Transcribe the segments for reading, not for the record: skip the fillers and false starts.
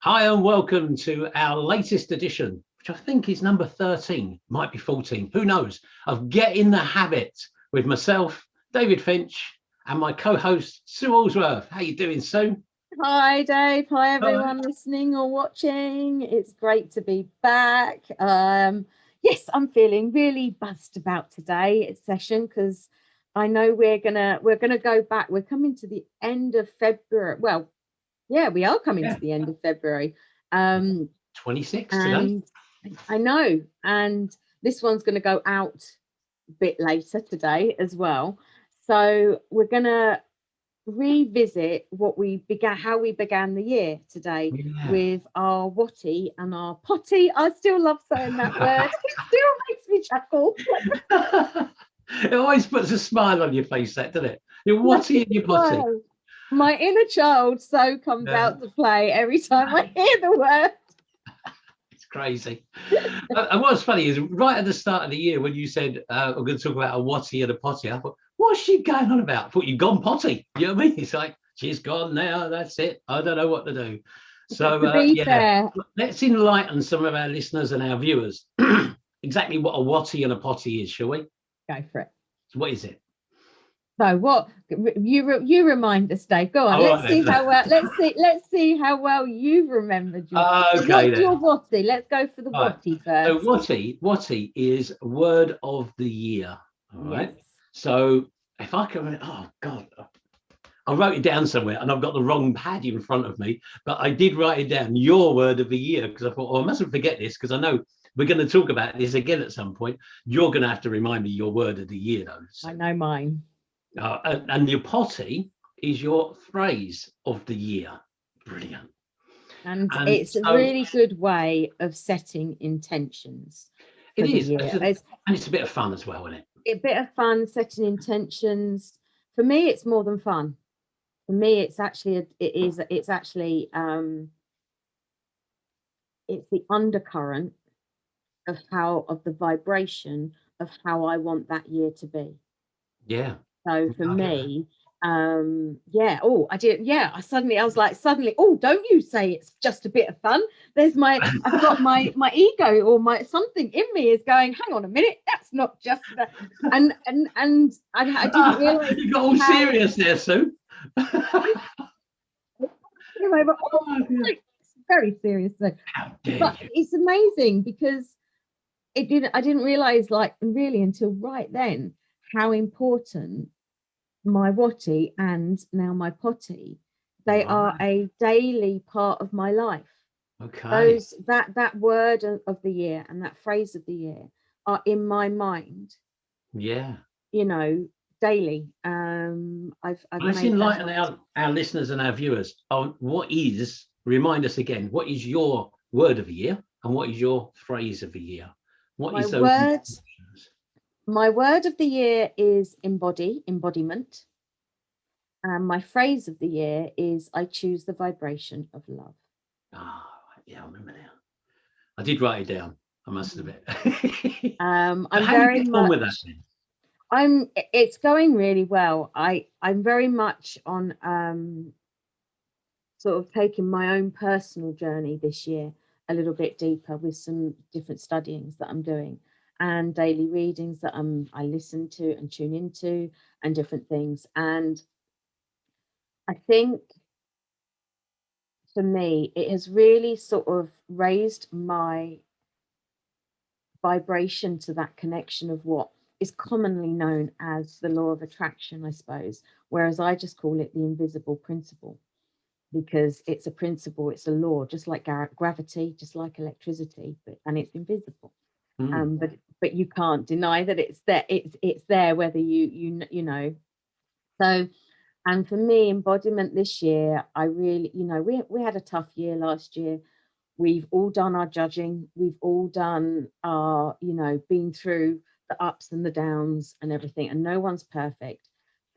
Hi and welcome to our latest edition, which I think is number 13, might be 14, who knows, of Get in the Habit with myself, David Finch, and my co-host, Sue Allsworth. How you doing, Sue? Hi, Dave. Hi, Hi. everyone listening or watching. It's great to be back. Yes, I'm feeling really buzzed about today's session because I know we're gonna go back. We're coming to the end of February. Well, yeah, we are coming Yeah, to the end of February. Um, 26 today. and I know, and this one's going to go out a bit later today as well. So we're gonna revisit how we began the year today Yeah. with our WOTY and our POTY. I still love saying that word. It still makes me chuckle. It always puts a smile on your face, that, doesn't it? Your watty and your potty. Wow. My inner child so comes Yeah, out to play every time I hear the word. it's crazy. And what's funny is right at the start of the year when you said, I'm going to talk about a watty and a potty, I thought, what's she going on about? I thought you'd gone potty. You know what I mean? It's like, she's gone now. That's it. I don't know what to do. So, To be yeah, fair, let's enlighten some of our listeners and our viewers exactly what a watty and a potty is, shall we? go for it. So what is it? So what you remind us, Dave. Go on. All Let's right, see then. how well. Let's see how well you've remembered your. So Okay, what's then. your WOTY? Let's go for the All right. WOTY So first. watty is word of the year. All Yes. right. So if I can, oh God, I wrote it down somewhere and I've got the wrong pad in front of me, but I did write it down, your word of the year, because I thought, oh, I mustn't forget this because I know we're going to talk about this again at some point. You're going to have to remind me your word of the year, though. I So, know mine. and your potty is your phrase of the year. Brilliant. And And it's a so really good way of setting intentions it for the is, year. and it's a bit of fun as well, isn't it? A bit of fun setting intentions. For me, it's more than fun. For me, it's actually it's the undercurrent of the vibration of how I want that year to be. Yeah. So for I get that. me, yeah, oh, I did, yeah, I was like, suddenly, oh, don't you say it's just a bit of fun. I've got my ego or my something in me is going, hang on a minute, that's not just that. And I didn't realize You got all how serious there, Sue. oh, Oh, dear. it's very serious though. How dare But you? it's amazing because I didn't realize like really until right then how important my WOTY and now my POTY, they are Right. a daily part of my life. Okay. That word of the year and that phrase of the year are in my mind, Yeah. you know, daily. I've Let's made that enlighten my our listeners and our viewers on remind us again, what is your word of the year and what is your phrase of the year? What my is those word intentions? my word of the year is embodiment, and my phrase of the year is I choose the vibration of love. Oh, yeah, I remember now. I did write it down. I must Mhm. admit. I'm How are we very getting on with that much then? it's going really well. I'm very much on sort of taking my own personal journey this year a little bit deeper with some different studyings that I'm doing and daily readings that I listen to and tune into and different things. And I think for me, it has really sort of raised my vibration to that connection of what is commonly known as the law of attraction, I suppose, whereas I just call it the invisible principle because it's a principle, it's a law, just like gravity, just like electricity, and it's invisible. Mm, But you can't deny that it's there. It's there whether you know. So, and for me, embodiment this year, I really, we had a tough year last year. We've all done our judging. We've all done our, been through the ups and the downs and everything, and no one's perfect.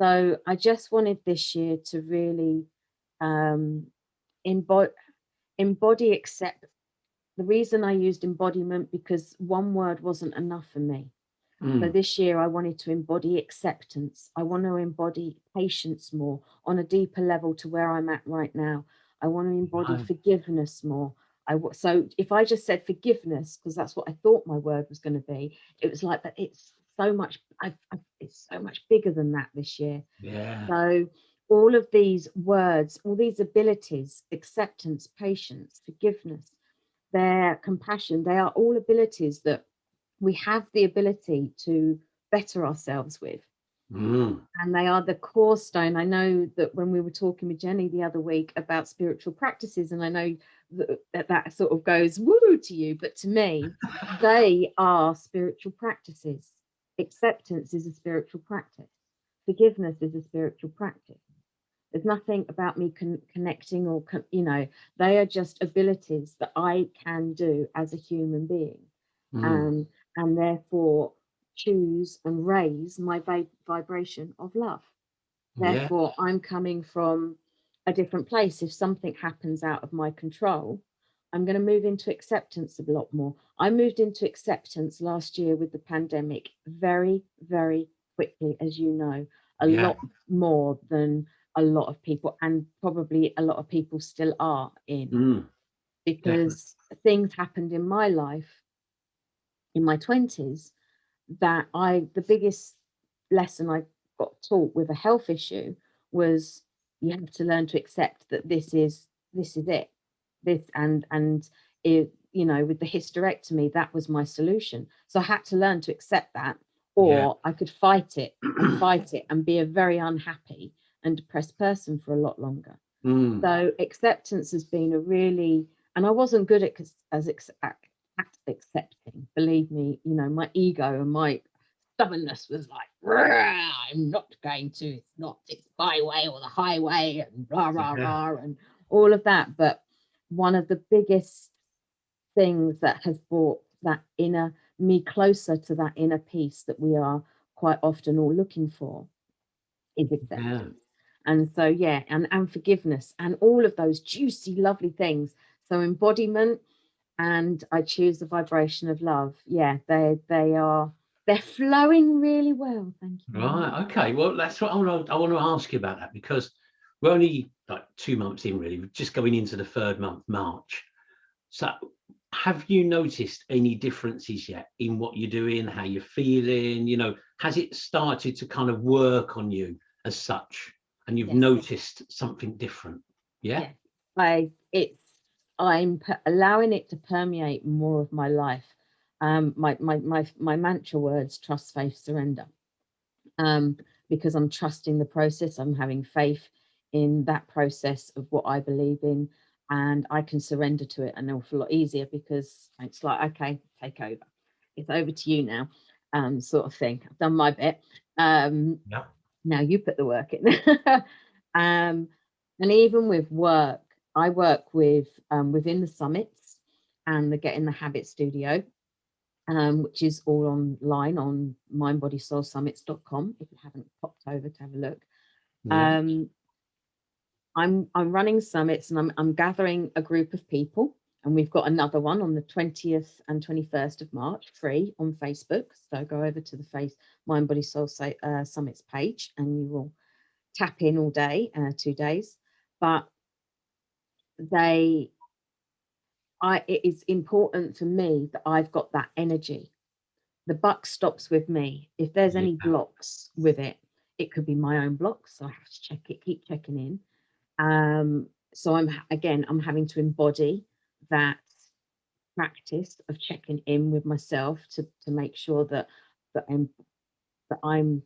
So I just wanted this year to really um, embody, accept. The reason I used embodiment because one word wasn't enough for me. So mm. this year I wanted to embody acceptance. I want to embody patience more on a deeper level to where I'm at right now. I want to embody Right. forgiveness more. So if I just said forgiveness, because that's what I thought my word was going to be, it was like, but it's so much, it's so much bigger than that this year. Yeah. So all of these words, all these abilities, acceptance, patience, forgiveness, their compassion, they are all abilities that we have the ability to better ourselves with. Mm. And they are the core stone. I know that when we were talking with Jenny the other week about spiritual practices, and I know that sort of goes woo to you, but to me, they are spiritual practices. Acceptance is a spiritual practice. Forgiveness is a spiritual practice. There's nothing about me connecting or, they are just abilities that I can do as a human being. Mm. And therefore choose and raise my vibration of love. Yeah. Therefore, I'm coming from a different place. If something happens out of my control, I'm going to move into acceptance a lot more. I moved into acceptance last year with the pandemic very, very quickly, as you know, a Yeah. lot more than a lot of people, and probably a lot of people still are in, Mm. Definitely. because things happened in my life in my 20s that the biggest lesson I got taught with a health issue was you have to learn to accept that this is it. This and it, with the hysterectomy, that was my solution. So I had to learn to accept that, Yeah. or I could fight it and fight it and be a very unhappy and depressed person for a lot longer. Mm. So acceptance has been a really, and I wasn't good at accepting. Believe me, my ego and my stubbornness was like, "Rah, I'm not going to. It's not. It's my way or the highway," and rah rah Yeah. rah, and all of that. But one of the biggest things that has brought that inner me closer to that inner peace that we are quite often all looking for is Yeah. acceptance. And so, yeah, and forgiveness and all of those juicy, lovely things. So embodiment, and I choose the vibration of love. Yeah, they're flowing really well. Thank you very much. Right. Okay. Well, that's what I want to ask you about that, because we're only like 2 months in, really. We're just going into the third month, March. So, have you noticed any differences yet in what you're doing, how you're feeling? Has it started to kind of work on you as such, and you've Yes, noticed something different? Yeah. yes. I'm allowing it to permeate more of my life. My mantra words: trust, faith, surrender. um, because I'm trusting the process. I'm having faith in that process of what I believe in, and I can surrender to it an awful lot easier, because it's like, okay, take over. It's over to you now, sort of thing. I've done my bit. Um, Yeah. Now you put the work in. um, and even with work, I work with within the summits and the Get in the Habit studio, which is all online on mindbodysoulsummits.com if you haven't popped over to have a look. Yeah. Um, I'm running summits, and I'm gathering a group of people, and we've got another one on the 20th and 21st of March, free on Facebook. So go over to the Mind Body Soul Summits page, and you will tap in all day, 2 days. But it is important for me that I've got that energy. The buck stops with me. If there's Yeah. any blocks with it, it could be my own blocks. So I have to keep checking in. So I'm having to embody that practice of checking in with myself to make sure that I'm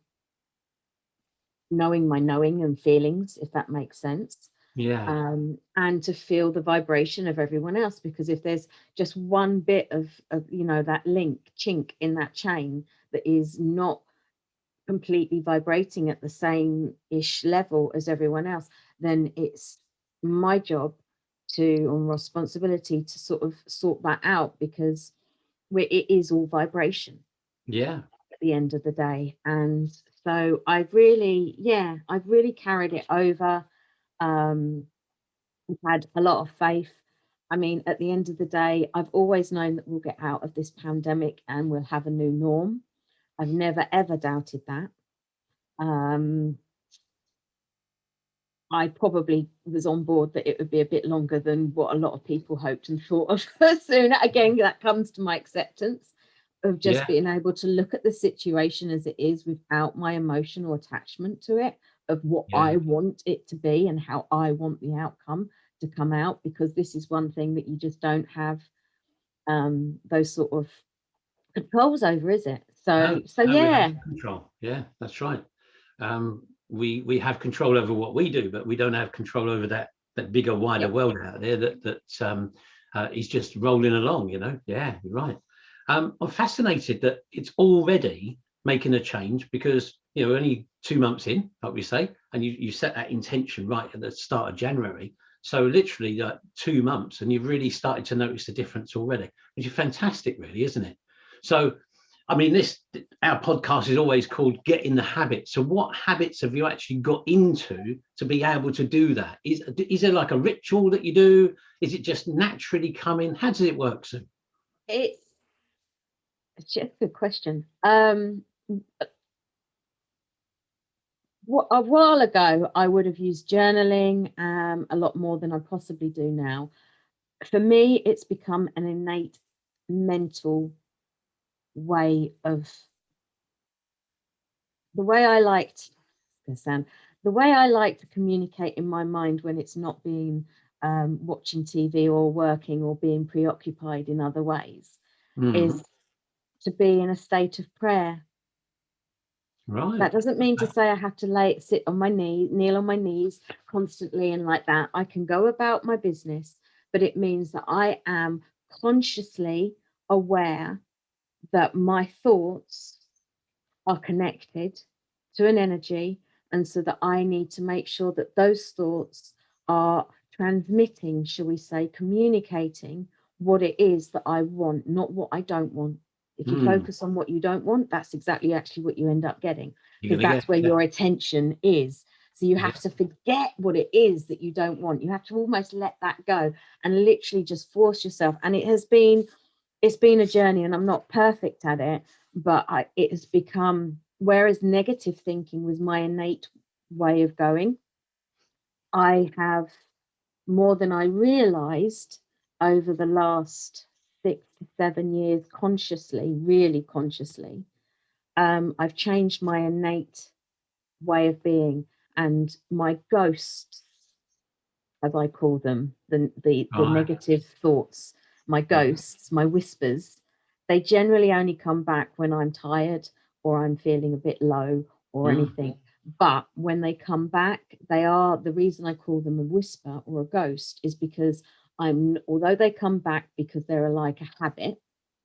knowing my knowing and feelings, if that makes sense. Yeah. And to feel the vibration of everyone else, because if there's just one bit of that chink in that chain that is not completely vibrating at the same ish level as everyone else, then it's my job or responsibility to sort of sort that out, because it is all vibration Yeah. at the end of the day. And so I've really carried it over. I've had a lot of faith. I mean, at the end of the day, I've always known that we'll get out of this pandemic and we'll have a new norm. I've never ever doubted that. Um, I probably was on board that it would be a bit longer than what a lot of people hoped and thought of. Soon again, that comes to my acceptance of just Yeah, being able to look at the situation as it is without my emotional attachment to it, of what yeah. I want it to be and how I want the outcome to come out, because this is one thing that you just don't have those sort of controls over, is it? No, So no, we have yeah, no control. Yeah, that's right. We have control over what we do, but we don't have control over that bigger, wider yep. world out there that is just rolling along. Yeah, you're right. I'm fascinated that it's already making a change, because we're only 2 months in, like we say, and you set that intention right at the start of January. So literally 2 months, and you've really started to notice the difference already, which is fantastic, really, isn't it? So I mean, our podcast is always called Get in the Habit. So what habits have you actually got into to be able to do that? Is there like a ritual that you do? Is it just naturally coming? How does it work, Sue? it's it's just a good question. A while ago, I would have used journaling a lot more than I possibly do now. For me, it's become an innate mental way of the way I liked Sam, the way I like to communicate in my mind when it's not being watching TV or working or being preoccupied in other ways Mm, is to be in a state of prayer. right. That doesn't mean to say I have to sit on my knee, kneel on my knees constantly and like that. I can go about my business, but it means that I am consciously aware that my thoughts are connected to an energy, and so that I need to make sure that those thoughts are transmitting, shall we say, communicating what it is that I want, not what I don't want. If you Mm, focus on what you don't want, that's exactly actually what you end up getting, you're because gonna get that's where your attention is. So you yeah. have to forget what it is that you don't want. You have to almost let that go and literally just force yourself. And it's been a journey, and I'm not perfect at it, but it has become, whereas negative thinking was my innate way of going, I have, more than I realized over the last 6 to 7 years, consciously, really consciously, I've changed my innate way of being, and my ghosts, as I call them, the Right. negative thoughts, my Right. ghosts, my whispers, they generally only come back when I'm tired or I'm feeling a bit low or Mm, anything. But when they come back, they are, the reason I call them a whisper or a ghost is because although they come back because they're like a habit,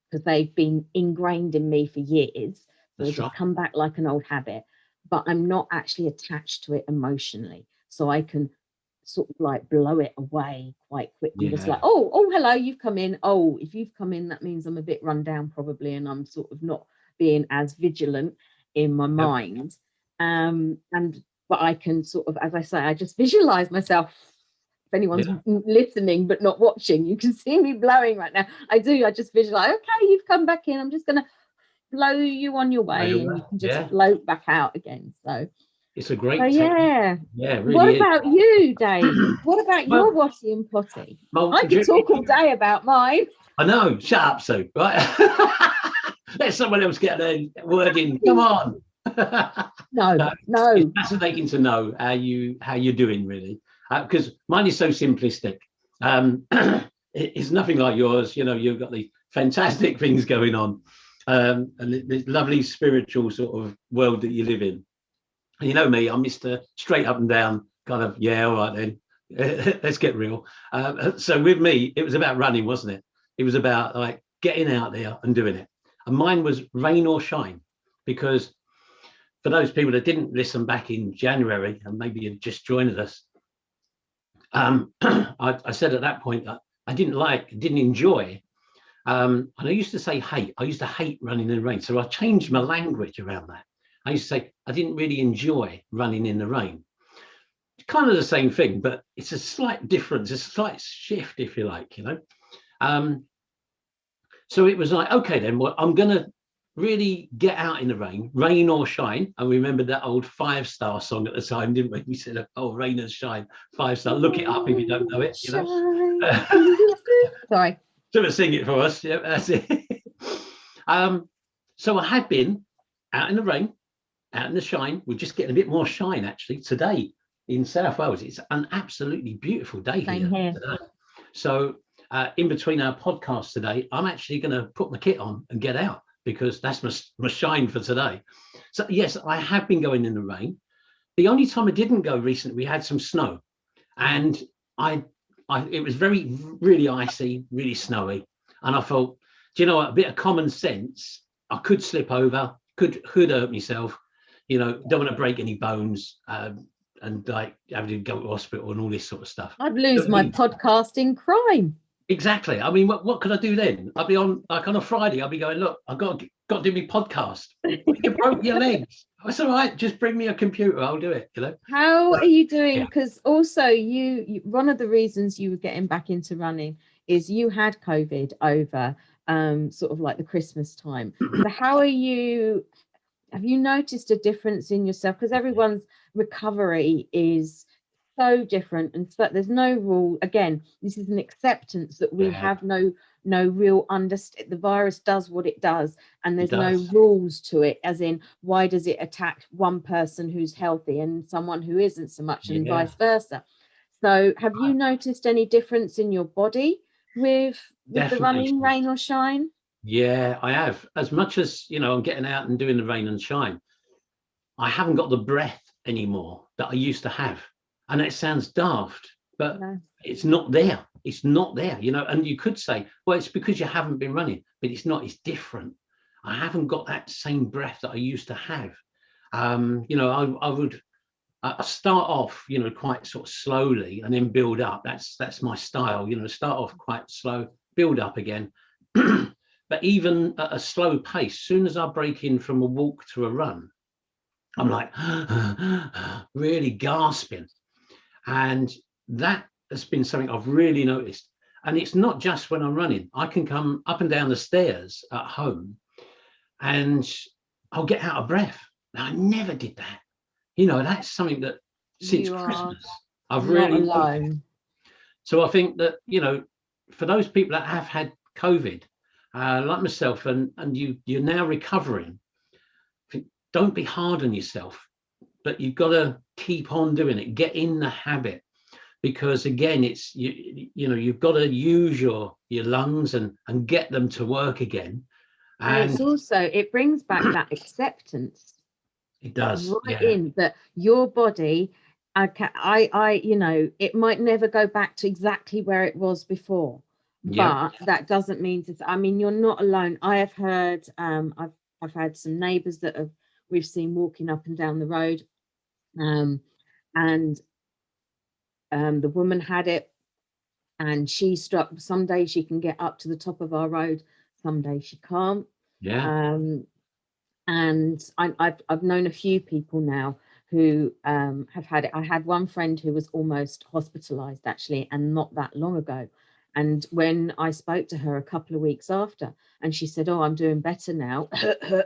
because they've been ingrained in me for years, so they that's right. just come back like an old habit, but I'm not actually attached to it emotionally. So I can sort of like blow it away quite quick and just like, Yeah. oh, hello, you've come in. Oh, if you've come in, that means I'm a bit run down probably, and I'm sort of not being as vigilant in my Yep. mind. And but I can sort of, as I say, I just visualize myself. If anyone's Yeah. listening but not watching, you can see me blowing right now. I do. I just visualize, okay, you've come back in. I'm just going to blow you on your Blow way, your and way. you can just Yeah. float back out again. It's a So great technique. yeah. Yeah, it What really is. about you, Dave? What about your Well, WOTY and POTY? well, I could talk all day about mine. I know. Shut up, Sue. Right? Let someone else get their word in. Come on. No, No, it's no. fascinating to know how you're doing, really, because mine is so simplistic. It's nothing like yours. You've got the fantastic things going on, and the lovely spiritual sort of world that you live in. And you know me, I'm Mr. Straight up and down kind of. Yeah, all right then. Let's get real. So with me, it was about running, wasn't it? It was about like getting out there and doing it. And mine was rain or shine, because for those people that didn't listen back in January and maybe had just joined us, I said at that point that I didn't enjoy, and I used to say hate. I used to hate running in the rain. So I changed my language around that. I used to say I didn't really enjoy running in the rain. It's kind of the same thing, but it's a slight difference, a slight shift, if you like. Um, so it was like, okay, then, well, I'm going to really get out in the rain, rain or shine. And we remember that old 5-star song at the time, didn't we? We said, oh, rain and shine, 5-star. Look it up if you don't know it, you know. Sorry. Sort of sing it for us. Yeah, that's it. So I had been out in the rain, out in the shine. We're just getting a bit more shine actually today in South Wales. It's an absolutely beautiful day here today. So in between our podcasts today, I'm actually going to put my kit on and get out because that's my shine for today. So yes, I have been going in the rain. The only time I didn't go recently, we had some snow, and it was really icy, really snowy, and I thought, do you know what, a bit of common sense, I could slip over, could hurt myself, you know, don't want to break any bones, and like having to go to hospital and all this sort of stuff. I'd lose my podcasting crime. Exactly. I mean, what could I do then? I'd be on, like on a Friday, I'd be going, look, I've got to do my podcast. You broke your legs. It's all right. Just bring me a computer. I'll do it. You know. How are you doing? Because also you, one of the reasons you were getting back into running is you had COVID over sort of like the Christmas time. So how are you? Have you noticed a difference in yourself? Because everyone's recovery is so different, and so there's no rule. Again, this is an acceptance that we have no real understand. The virus does what it does, and there's no rules to it, as in why does it attack one person who's healthy and someone who isn't so much, and vice versa. So have you noticed any difference in your body with the running, rain or shine? Yeah, I have. As much as, you know, I'm getting out and doing the rain and shine, I haven't got the breath anymore that I used to have. And it sounds daft, but it's not there. It's not there, you know. And you could say, well, it's because you haven't been running, but it's not. It's different. I haven't got that same breath that I used to have. You know, I would start off, you know, quite sort of slowly and then build up. That's my style, you know, start off quite slow, build up again. But even at a slow pace, soon as I break in from a walk to a run, I'm like really gasping. And that has been something I've really noticed. And it's not just when I'm running. I can come up and down the stairs at home and I'll get out of breath. Now, I never did that. You know, that's something that since Christmas, I've really noticed. So I think that, you know, for those people that have had COVID, like myself, and you're now recovering, don't be hard on yourself, but you've got to keep on doing it. Get in the habit, because again, it's you know, you've got to use your lungs and get them to work again. And it's also, it brings back that acceptance. It does. In that your body, I you know, it might never go back to exactly where it was before. But that doesn't mean to, I mean, you're not alone. I have heard, I've had some neighbours that we've seen walking up and down the road, and the woman had it, and she struck. Some days she can get up to the top of our road, some days she can't. And I've known a few people now who have had it. I had one friend who was almost hospitalised actually, and not that long ago. And when I spoke to her a couple of weeks after, and she said, oh, I'm doing better now. I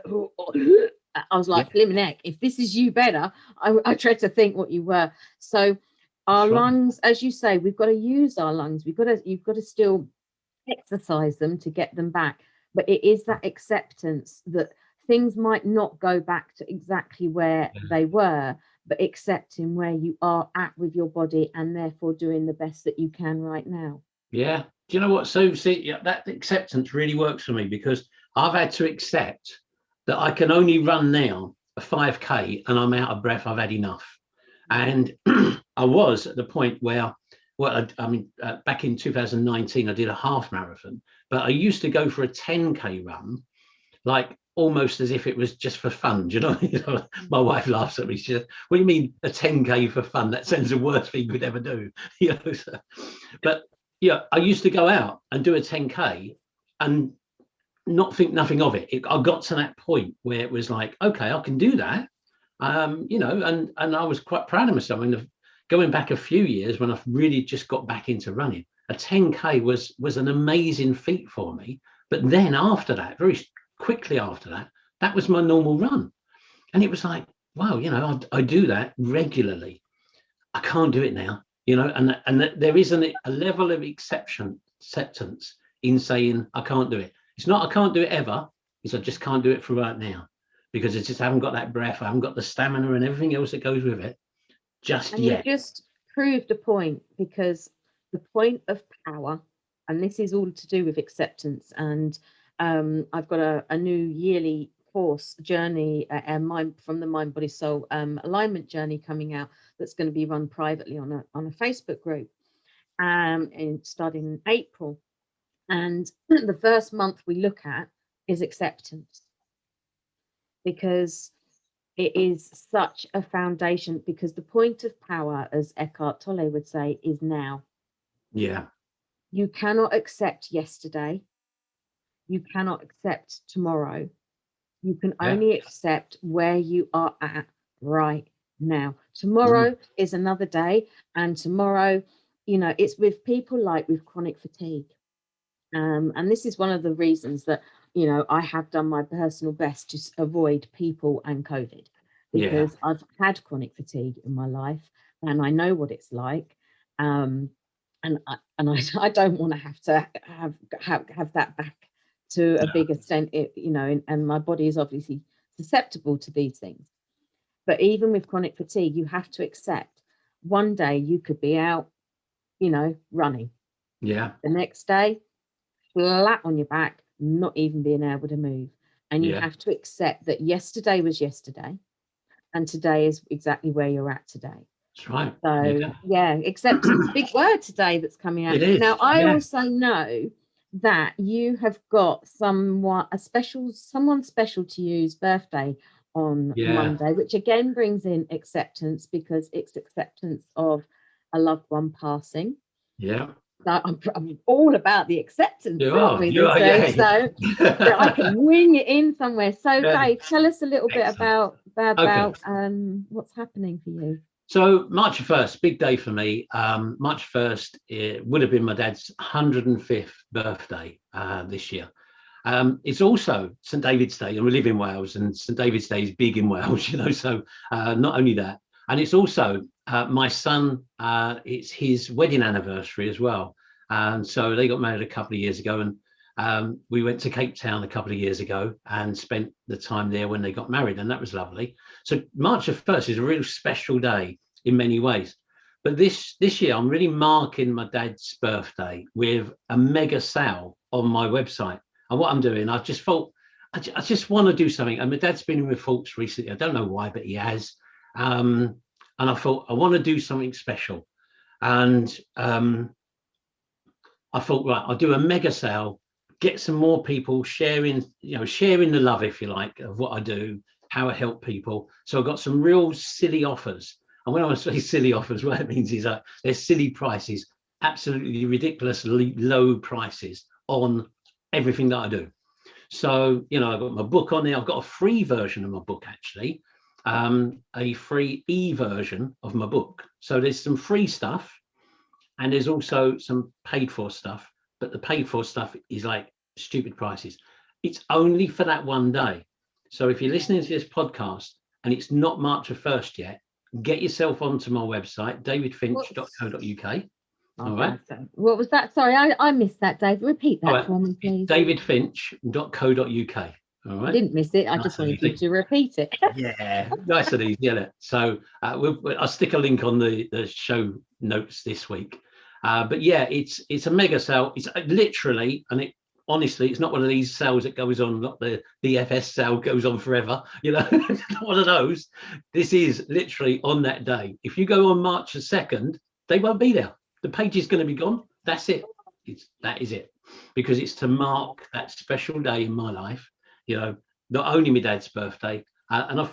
was like, blimmin' heck, if this is you better, I tried to think what you were. So our lungs, as you say, we've got to use our lungs. You've got to still exercise them to get them back. But it is that acceptance that things might not go back to exactly where they were, but accepting where you are at with your body and therefore doing the best that you can right now. Yeah. Do you know what? So see, that acceptance really works for me, because I've had to accept that I can only run now a 5K and I'm out of breath. I've had enough. And I was at the point where, well, I mean, back in 2019, I did a half marathon, but I used to go for a 10K run, like almost as if it was just for fun. Do you know? My wife laughs at me. She says, what do you mean a 10K for fun? That sounds the worst thing you could ever do. You know, so, but yeah, I used to go out and do a 10K and not think nothing of it. I got to that point where it was like, okay, I can do that. You know, and I was quite proud of myself. I mean, going back a few years when I really just got back into running, a 10K was an amazing feat for me. But then after that, very quickly after that, That was my normal run. And it was like, wow, I do that regularly. I can't do it now, and there isn't a level of acceptance in saying I can't do it. It's not I can't do it ever. It's I just can't do it for right now, because I just haven't got that breath. I haven't got the stamina and everything else that goes with it just And yet. you just proved a point, because the point of power, and this is all to do with acceptance. And I've got a new yearly course journey, from the Mind Body Soul alignment journey coming out, that's going to be run privately on a Facebook group, and starting in April. And the first month we look at is acceptance, because it is such a foundation, because the point of power, as Eckhart Tolle would say, is now. Yeah. You cannot accept yesterday. You cannot accept tomorrow. You can only accept where you are at right now. Tomorrow is another day. And tomorrow, it's with people like with chronic fatigue. And this is one of the reasons that, I have done my personal best to avoid people and COVID, because I've had chronic fatigue in my life, and I know what it's like. And I don't want to have that back to a big extent, and my body is obviously susceptible to these things. But even with chronic fatigue, you have to accept one day you could be out, running. Yeah. The next day, flat on your back, not even being able to move. And you have to accept that yesterday was yesterday, and today is exactly where you're at today. That's right. So acceptance, big word today that's coming out. It is. Now, I also know that you have got someone special to you's birthday on Monday, which again brings in acceptance, because it's acceptance of a loved one passing. Yeah. So I'm all about the acceptance. You are. So I can wing it in somewhere. So Dave, tell us a little bit about what's happening for you. So March 1st, big day for me. March 1st, it would have been my dad's 105th birthday this year. It's also St David's Day, and we live in Wales, and St David's Day is big in Wales, so not only that, and it's also my son, it's his wedding anniversary as well. And so they got married a couple of years ago, and we went to Cape Town a couple of years ago and spent the time there when they got married, and that was lovely. So March 1st is a real special day in many ways. But this year, I'm really marking my dad's birthday with a mega sale on my website. And what I'm doing, I just thought, I just want to do something. And my dad's been in with faults recently. I don't know why, but he has. And I thought, I want to do something special. And I thought, right, I'll do a mega sale, get some more people sharing the love, if you like, of what I do, how I help people. So I got some real silly offers. And when I say silly offers, what it means is that they're silly prices, absolutely ridiculously low prices on everything that I do. So, I've got my book on there. I've got a free version of my book, actually, a free e-version of my book. So there's some free stuff, and there's also some paid for stuff, but the paid for stuff is like stupid prices. It's only for that one day. So if you're listening to this podcast and it's not March 1st yet, get yourself onto my website, davidfinch.co.uk. All right. What was that? Sorry, I missed that, Dave. Repeat that for me, please. davidfinch.co.uk. All right. I didn't miss it. I just wanted you to repeat it. Yeah, nice and easy, isn't it? So I'll stick a link on the show notes this week. But yeah, it's a mega sale. It's literally, and honestly, it's not one of these sales that goes on, not the DFS sale goes on forever. Not one of those. This is literally on that day. If you go on March 2nd, they won't be there. The page is going to be gone. That's it. That is it. Because it's to mark that special day in my life. Not only my dad's birthday, and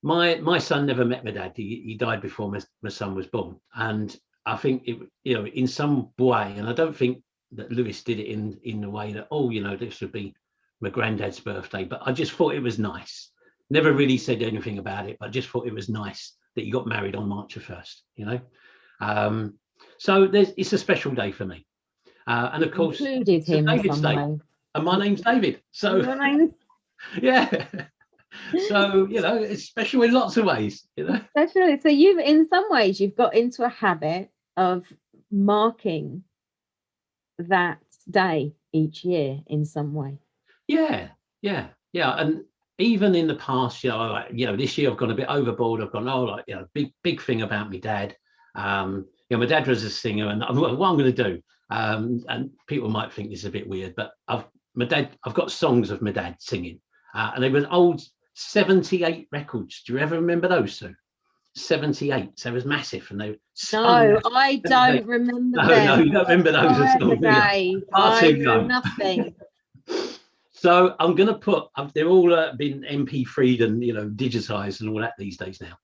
my son never met my dad. He died before my son was born, and I think in some way, and I don't think that Lewis did it in the way that this would be my granddad's birthday, but I just thought it was nice. Never really said anything about it, but I just thought it was nice that he got married on March 1st. So it's a special day for me, and of course, included him David's Day. And my name's David. So Yeah. So, it's special in lots of ways, Definitely. So you've, in some ways, you've got into a habit of marking that day each year in some way. Yeah. And even in the past, this year I've gone a bit overboard. I've gone, big thing about my dad. My dad was a singer, and what I'm going to do, and people might think this is a bit weird, but I've got songs of my dad singing, and they were old 78 records. Do you ever remember those, Sue? 78. So it was massive, and they No, I don't remember them. No, you don't remember those at all, do you? I know nothing. So I'm going to put, they're all been MP3'd and, digitized and all that these days now.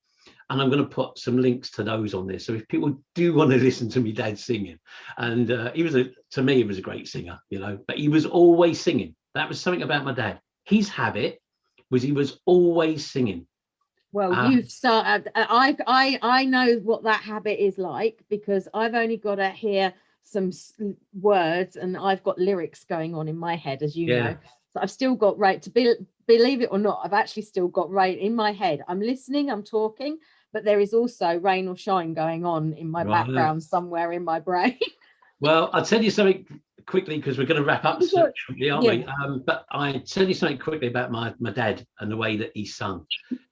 And I'm going to put some links to those on there. So if people do want to listen to me dad singing, and to me, he was a great singer, but he was always singing. That was something about my dad. His habit was he was always singing. Well, you've started. I know what that habit is like, because I've only got to hear some words, and I've got lyrics going on in my head, as you know. So I've still got believe it or not, I've actually still got in my head. I'm listening, I'm talking, but there is also rain or shine going on in my background somewhere in my brain. Well, I'll tell you something quickly, because we're going to wrap up shortly, aren't we? But I tell you something quickly about my dad and the way that he sung.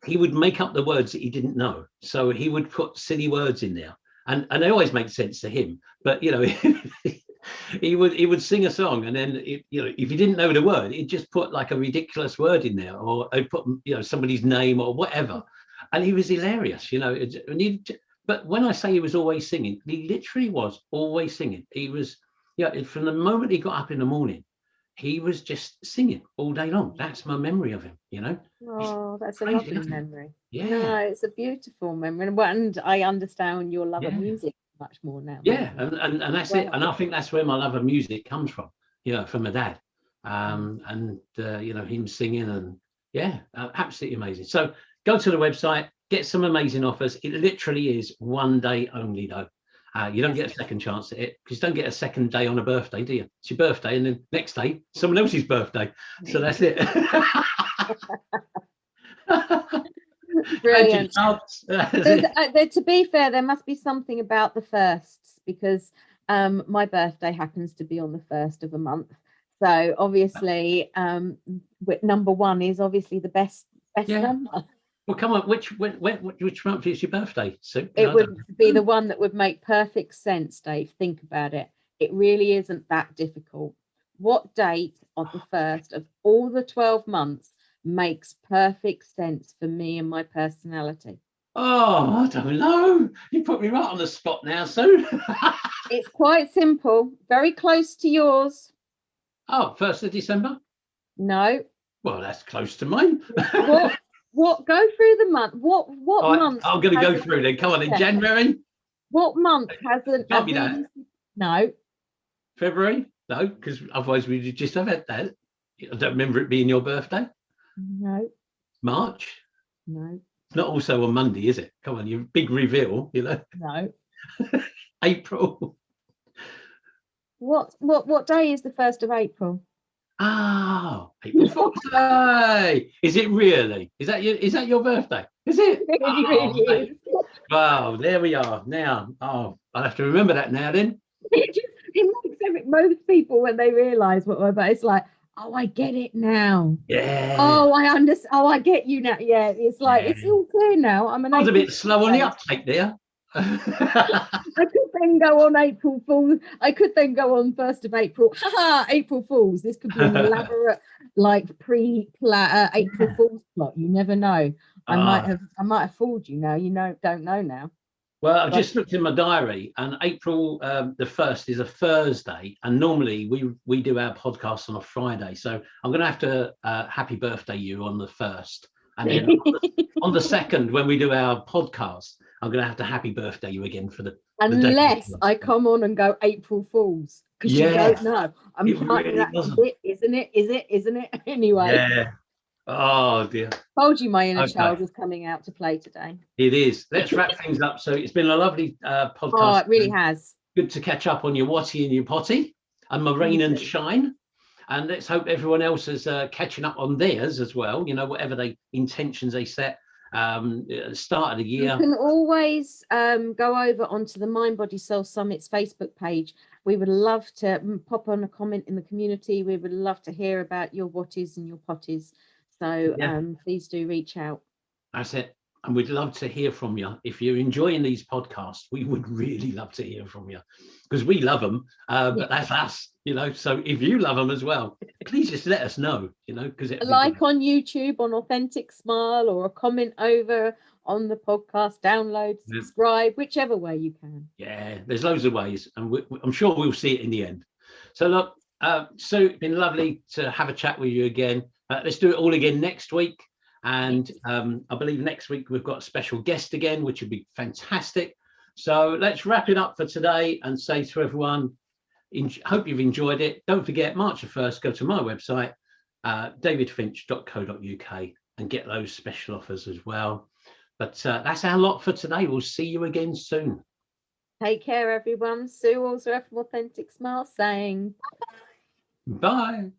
He would make up the words that he didn't know, so he would put silly words in there, and they always make sense to him. But he would sing a song, and then if he didn't know the word, he'd just put like a ridiculous word in there, or he'd put somebody's name or whatever, and he was hilarious. But when I say he was always singing, he literally was always singing. He was, from the moment he got up in the morning, he was just singing all day long. That's my memory of him, Oh, that's a lovely memory. Yeah. No, it's a beautiful memory. And I understand your love of music much more now. Yeah, and that's it. And I think that's where my love of music comes from, from my dad. And him singing, and absolutely amazing. So go to the website, get some amazing offers. It literally is one day only, though. You don't get a second chance at it, because you don't get a second day on a birthday, do you? It's your birthday, and then next day, someone else's birthday. So that's it. Brilliant. To be fair, there must be something about the firsts, because my birthday happens to be on the 1st of a month. So obviously, number 1 is obviously the best number. Well, come on, which month is your birthday, Sue? It would be the one that would make perfect sense, Dave. Think about it. It really isn't that difficult. What date on the 1st of all the 12 months makes perfect sense for me and my personality? Oh, I don't know. You put me right on the spot now, Sue. It's quite simple. Very close to yours. Oh, 1st of December? No. Well, that's close to mine. What? Go through the month. What month? I'm going to go through then. Come on, in January. What month hasn't? Can't be that. No. February? No, because otherwise we'd just have had that. I don't remember it being your birthday. No. March? No. It's not also on Monday, is it? Come on, your big reveal, No. April. What day is the 1st of April? Oh, April Fool's Day. Is it really? Is that your birthday? Is it? It really is. Wow, there we are. Now, I'll have to remember that now then. It makes most people, when they realise what my birthday, it's like, oh, I get it now. Yeah. Oh, I understand. Oh, I get you now. Yeah, it's like, it's all clear now. I was a bit slow on the uptake there. I could then go on April Fool's. I could then go on 1st of April. April Fool's. This could be an elaborate, April Fool's plot. You never know. I might have fooled you now. Don't know now. Well, I've just looked in my diary, and April the 1st is a Thursday, and normally we do our podcast on a Friday. So I'm going to have to happy birthday you on the 1st, and then on the 2nd, when we do our podcast, I'm going to have to happy birthday you again for the unless I come on and go April Fools, because you don't know. I'm trying really that. Isn't it? Anyway. Yeah. Oh dear. Told you my inner child was coming out to play today. It is. Let's wrap things up. So it's been a lovely podcast. Oh, it really has. Good to catch up on your WOTY and your POTY and my rain and shine. and let's hope everyone else is catching up on theirs as well. You know, whatever intentions they set at the start of the year. You can always go over onto the Mind Body Soul Summit's Facebook page. We would love to pop on a comment in the community. We would love to hear about your WOTYs and your POTYs. So please do reach out. That's it. And we'd love to hear from you. If you're enjoying these podcasts, we would really love to hear from you, because we love them, but that's us, you know. So if you love them as well, please just let us know, you know, because a like on YouTube on Authentic Smile, or a comment over on the podcast, download, subscribe, whichever way you can. Yeah, there's loads of ways, and I'm sure we'll see it in the end. So look, Sue, it's been lovely to have a chat with you again. Let's do it all again next week. And I believe next week we've got a special guest again, which would be fantastic. So let's wrap it up for today and say to everyone, hope you've enjoyed it. Don't forget, March the 1st, go to my website, davidfinch.co.uk, and get those special offers as well. But that's our lot for today. We'll see you again soon. Take care, everyone. Sue also from Authentic Smile saying bye.